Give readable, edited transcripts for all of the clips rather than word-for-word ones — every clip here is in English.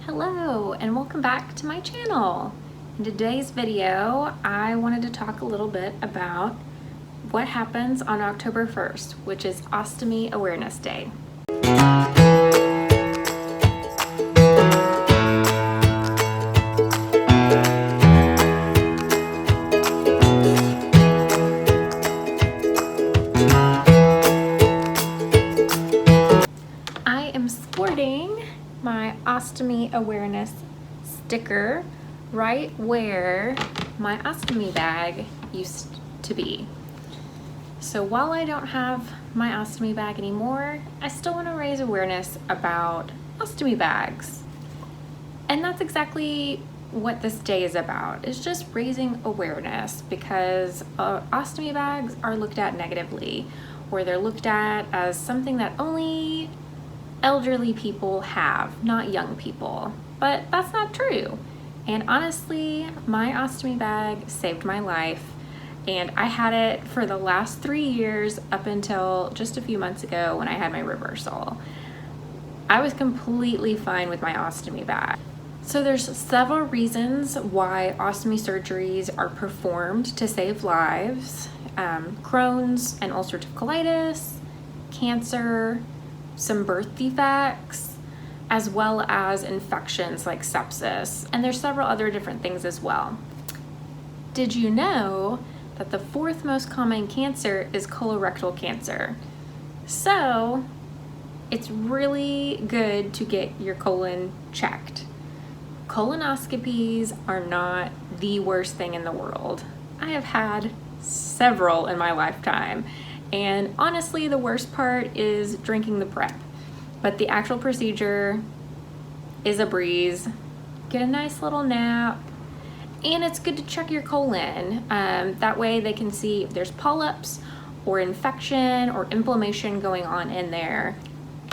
Hello and welcome back to my channel. In today's video, I wanted to talk a little bit about what happens on October 1st, which is Ostomy Awareness Day. I am sporting my Ostomy Awareness sticker right where my ostomy bag used to be. So while I don't have my ostomy bag anymore, I still want to raise awareness about ostomy bags. And that's exactly what this day is about. It's just raising awareness because ostomy bags are looked at negatively, or they're looked at as something that only elderly people have, not young people. But that's not true. And honestly, my ostomy bag saved my life, and I had it for the last 3 years up until just a few months ago when I had my reversal. I was completely fine with my ostomy bag. So there's several reasons why ostomy surgeries are performed to save lives. Crohn's and ulcerative colitis, cancer, some birth defects, as well as infections like sepsis. And there's several other different things as well. Did you know that the fourth most common cancer is colorectal cancer? So it's really good to get your colon checked. Colonoscopies are not the worst thing in the world. I have had several in my lifetime. And honestly, the worst part is drinking the prep. But the actual procedure is a breeze. Get a nice little nap. And it's good to check your colon. That way they can see if there's polyps or infection or inflammation going on in there.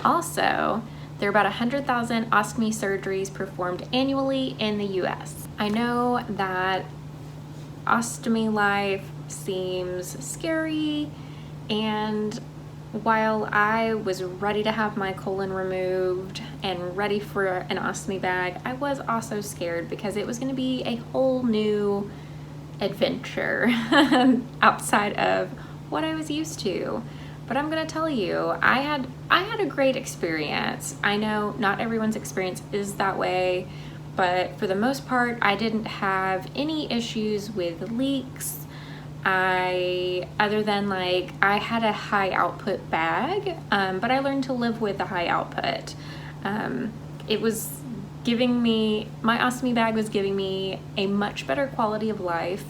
Also, there are about 100,000 ostomy surgeries performed annually in the US. I know that ostomy life seems scary, and while I was ready to have my colon removed and ready for an ostomy bag, I was also scared because it was going to be a whole new adventure outside of what I was used to. But I'm going to tell you, I had a great experience. I know not everyone's experience is that way, but for the most part, I didn't have any issues with leaks. Other than I had a high output bag, but I learned to live with a high output. It was giving me, my ostomy bag was giving me a much better quality of life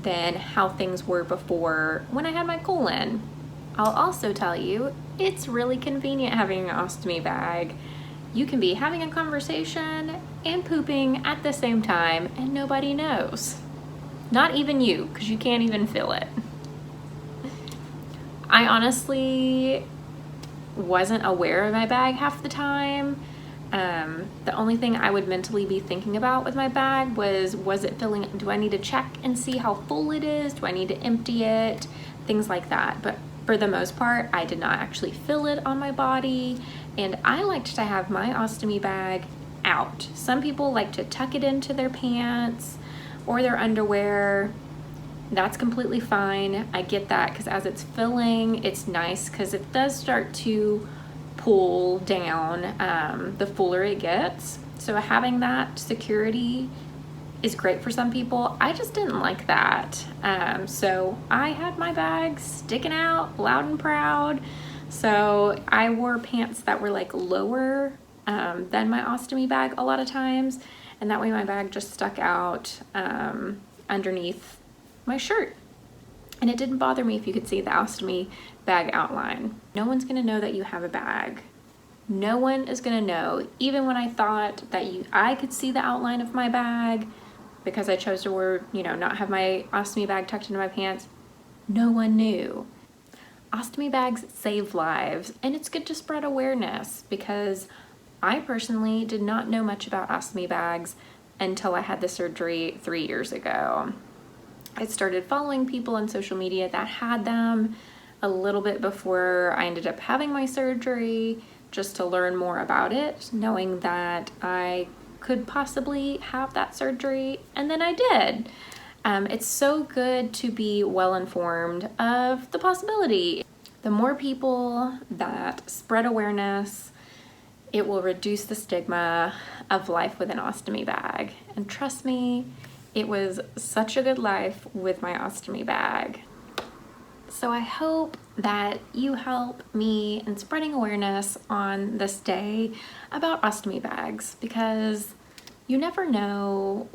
than how things were before when I had my colon. I'll also tell you, it's really convenient having an ostomy bag. You can be having a conversation and pooping at the same time and nobody knows. Not even you, because you can't even feel it. I honestly wasn't aware of my bag half the time. The only thing I would mentally be thinking about with my bag was it filling? Do I need to check and see how full it is? Do I need to empty it? Things like that. But for the most part, I did not actually fill it on my body, and I liked to have my ostomy bag out. Some people like to tuck it into their pants or their underwear. That's completely fine. I get that, because as it's filling, it's nice because it does start to pull down the fuller it gets. So having that security is great for some people. I just didn't like that. So I had my bag sticking out loud and proud. So I wore pants that were lower than my ostomy bag a lot of times. And that way my bag just stuck out underneath my shirt. And it didn't bother me if you could see the ostomy bag outline. No one's gonna know that you have a bag. No one is gonna know. Even when I thought that I could see the outline of my bag because I chose to wear, not have my ostomy bag tucked into my pants, no one knew. Ostomy bags save lives, and it's good to spread awareness because I personally did not know much about ostomy bags until I had the surgery 3 years ago. I started following people on social media that had them a little bit before I ended up having my surgery, just to learn more about it, knowing that I could possibly have that surgery, and then I did. It's so good to be well informed of the possibility. The more people that spread awareness, it will reduce the stigma of life with an ostomy bag. And trust me, it was such a good life with my ostomy bag. So I hope that you help me in spreading awareness on this day about ostomy bags, because you never know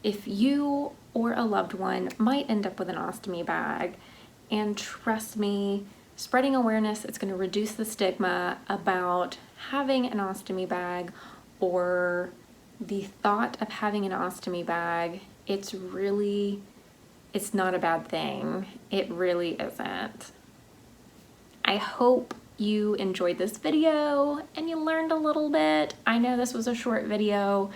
if you or a loved one might end up with an ostomy bag. And trust me, spreading awareness, it's going to reduce the stigma about having an ostomy bag or the thought of having an ostomy bag. It's not a bad thing. It really isn't. I hope you enjoyed this video and you learned a little bit. I know this was a short video.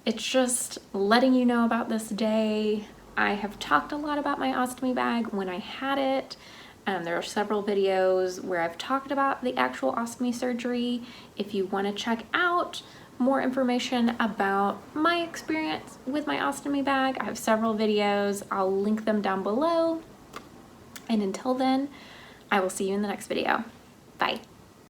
It's just letting you know about this day. I have talked a lot about my ostomy bag when I had it. There are several videos where I've talked about the actual ostomy surgery. If you want to check out more information about my experience with my ostomy bag, I have several videos. I'll link them down below. And until then, I will see you in the next video. Bye.